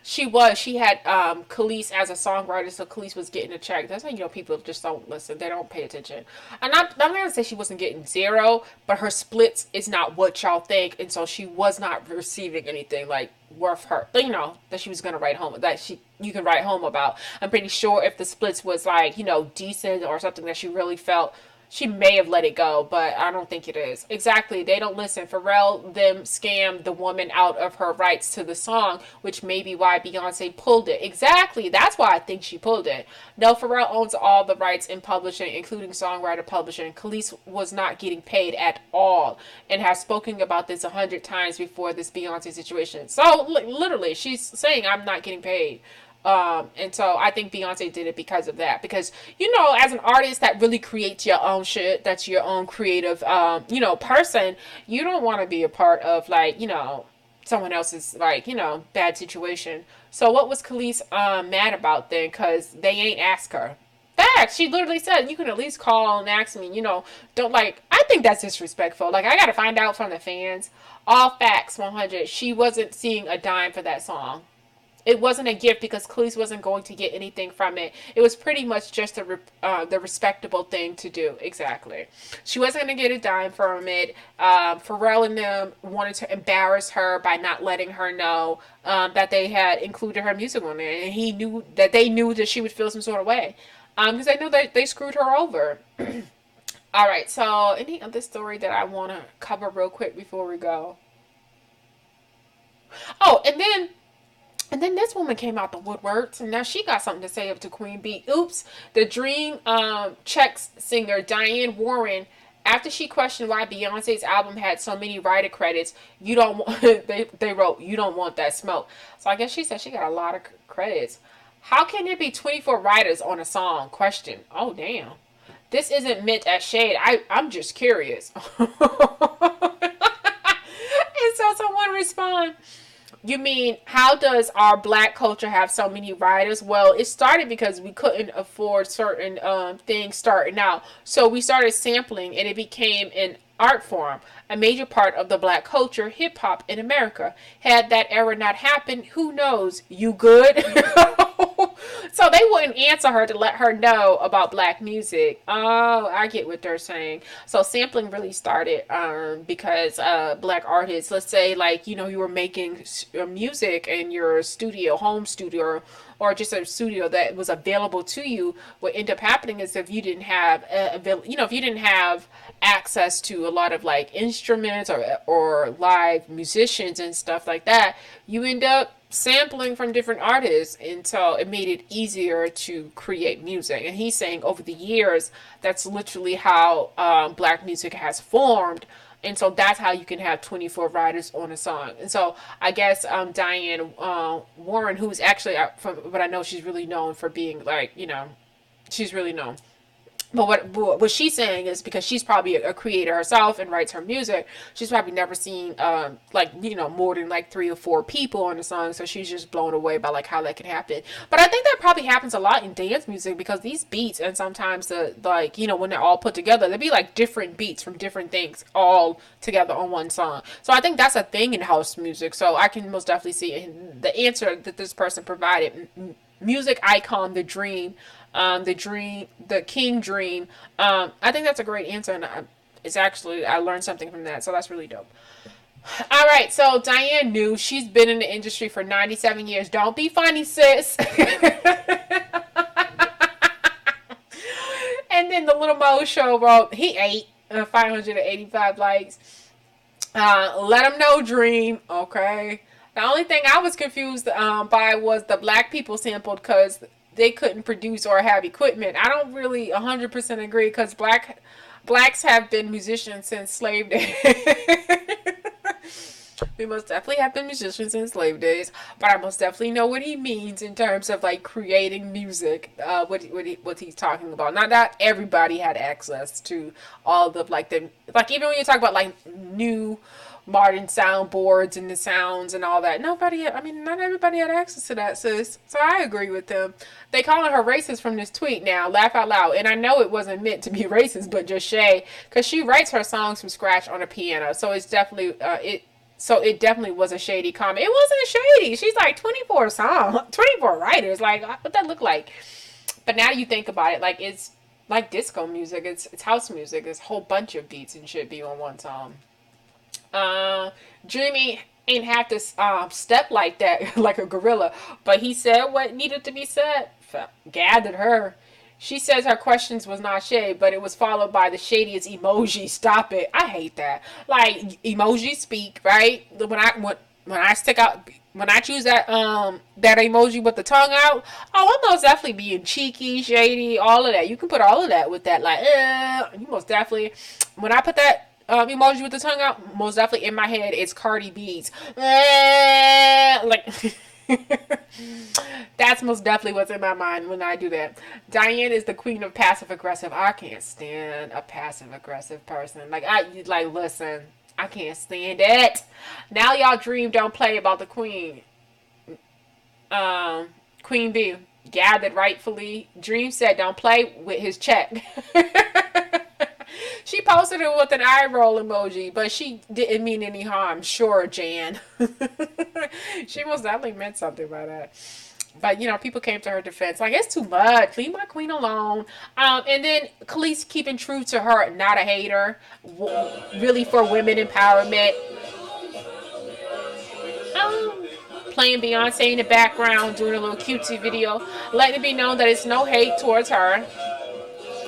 she had Kelis as a songwriter, so Kelis was getting a check. That's how you know people just don't listen. They don't pay attention. And I'm not gonna say she wasn't getting zero, but her splits is not what y'all think, and so she was not receiving anything like worth her, you know, that she was gonna write home, that you can write home about. I'm pretty sure if the splits was like, you know, decent or something that she really felt, she may have let it go, but I don't think it is. Exactly. They don't listen. Pharrell them scammed the woman out of her rights to the song, which may be why Beyonce pulled it. Exactly. That's why I think she pulled it. No, Pharrell owns all the rights in publishing, including songwriter publishing. Kelis was not getting paid at all and has spoken about this 100 times before this Beyonce situation. So literally, she's saying, I'm not getting paid. And so I think Beyonce did it because of that. Because, you know, as an artist that really creates your own shit, that's your own creative, you know, person, you don't want to be a part of, like, you know, someone else's, like, you know, bad situation. So what was Kelis mad about then? Because they ain't asked her. Fact, she literally said, you can at least call and ask me, you know, don't, like, I think that's disrespectful. Like, I gotta find out from the fans. All facts, 100. She wasn't seeing a dime for that song. It wasn't a gift because Kelis wasn't going to get anything from it. It was pretty much just the respectable thing to do. Exactly. She wasn't going to get a dime from it. Pharrell and them wanted to embarrass her by not letting her know that they had included her music on there. And he knew that they knew that she would feel some sort of way. Because they knew that they screwed her over. All right. So any other story that I want to cover real quick before we go? Oh, and then this woman came out the woodworks, and now she got something to say up to Queen Bee. Oops. The Dream Checks singer Diane Warren, after she questioned why Beyonce's album had so many writer credits, you don't want, they wrote, you don't want that smoke. So I guess she said she got a lot of credits. How can there be 24 writers on a song? Question. Oh, damn. This isn't meant as shade. I'm just curious. And so someone respond, you mean, how does our black culture have so many writers? Well, it started because we couldn't afford certain things starting out. So we started sampling and it became an art form, a major part of the black culture, hip hop in America. Had that era not happened, who knows? You good? So they wouldn't answer her to let her know about black music. Oh, I get what they're saying. So sampling really started because black artists, let's say like, you know, you were making music in your studio, home studio, or just a studio that was available to you. What ended up happening is if you didn't have, if you didn't have access to a lot of like instruments or live musicians and stuff like that, you end up sampling from different artists, and so it made it easier to create music. And he's saying over the years that's literally how black music has formed, and so that's how you can have 24 writers on a song. And so I guess Diane Warren, who's actually from what I know, she's really known for being like, you know, she's really known. But what she's saying is because she's probably a creator herself and writes her music, she's probably never seen like, you know, more than like 3 or 4 people on the song, so she's just blown away by like how that can happen. But I think that probably happens a lot in dance music because these beats, and sometimes the like, you know, when they're all put together, there'd be like different beats from different things all together on one song. So I think that's a thing in house music. So I can most definitely see the answer that this person provided. Music icon, the King Dream. I think that's a great answer, and it's actually, I learned something from that, so that's really dope. All right, so Diane knew, she's been in the industry for 97 years. Don't be funny, sis. And then the Little Mo Show wrote, he ate 585 likes. Let him know, Dream. Okay. The only thing I was confused by was the black people sampled because they couldn't produce or have equipment. I don't really 100% agree because blacks have been musicians since slave days. We most definitely have been musicians in slave days, but I most definitely know what he means in terms of like creating music. What he's talking about. Not that everybody had access to all the like even when you talk about like new modern soundboards and the sounds and all that. Not everybody had access to that, sis. So I agree with them. They calling her racist from this tweet now. Laugh out loud. And I know it wasn't meant to be racist, but just Shay, because she writes her songs from scratch on a piano. So it's definitely it definitely was a shady comment. It wasn't shady. She's like 24 writers. Like, what that look like? But now you think about it, like it's like disco music. It's house music. There's a whole bunch of beats and shit be on one song. Dreamy ain't have to step like that like a gorilla, but he said what needed to be said. Gathered her. She says her questions was not shade, but it was followed by the shadiest emoji. Stop it. I hate that. Like, emojis speak, right? When I stick out, when I choose that that emoji with the tongue out, oh, I'm most definitely being cheeky, shady, all of that. You can put all of that with that, like, you most definitely. When I put that emoji with the tongue out, most definitely in my head, it's Cardi B's. Like, that's most definitely what's in my mind when I do that. Diane is the queen of passive aggressive. I can't stand a passive aggressive person. Listen, I can't stand it. Now y'all Dream don't play about the queen. Queen B gathered rightfully. Dream said don't play with his check. She posted it with an eye roll emoji, but she didn't mean any harm. Sure, Jan. She most definitely meant something by that. But, you know, people came to her defense. Like, it's too much. Leave my queen alone. And then Kelis keeping true to her, not a hater. Really for women empowerment. Playing Beyonce in the background, doing a little cutesy video. Letting it be known that it's no hate towards her.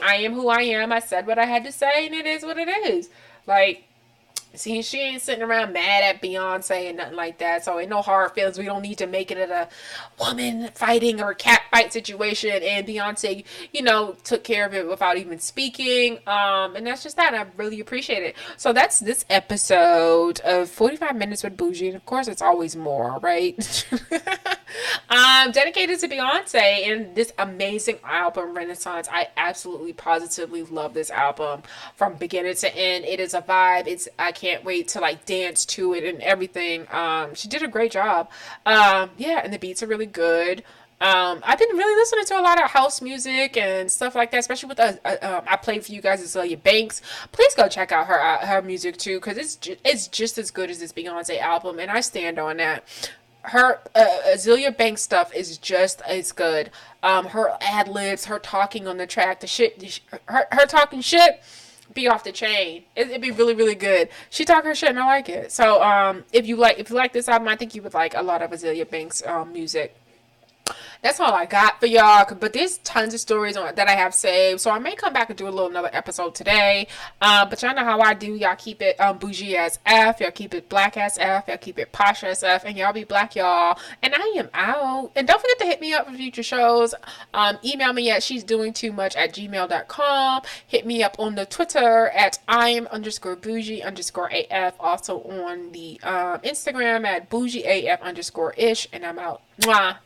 I am who I am. I said what I had to say, and it is what it is. Like, see, she ain't sitting around mad at Beyonce and nothing like that. So ain't no hard feelings. We don't need to make it a woman fighting or cat fight situation. And Beyonce, you know, took care of it without even speaking. And that's just that. I really appreciate it. So that's this episode of 45 Minutes with Bougie. And of course, it's always more, right? Dedicated to Beyonce and this amazing album, Renaissance. I absolutely, positively love this album from beginning to end. It is a vibe. I can't wait to like dance to it and everything. She did a great job. Yeah, and the beats are really good. I've been really listening to a lot of house music and stuff like that, especially with I played for you guys Azalea Banks. Please go check out her music too, because it's just as good as this Beyonce album, and I stand on that. her Azealia Banks stuff is just as good. Her ad libs, her talking on the track, her talking shit, be off the chain. It'd be really, really good. She talk her shit and I like it. So if you like this album, I think you would like a lot of Azealia Banks music. That's all I got for y'all. But there's tons of stories that I have saved, so I may come back and do another episode today. But y'all know how I do. Y'all keep it bougie as F. Y'all keep it black as F. Y'all keep it posh as F. And y'all be black, y'all. And I am out. And don't forget to hit me up for future shows. Email me at she's doing too much at gmail.com. Hit me up on the Twitter at I'm_bougie_AF. Also on the Instagram at bougieaf_ish. And I'm out. Mwah.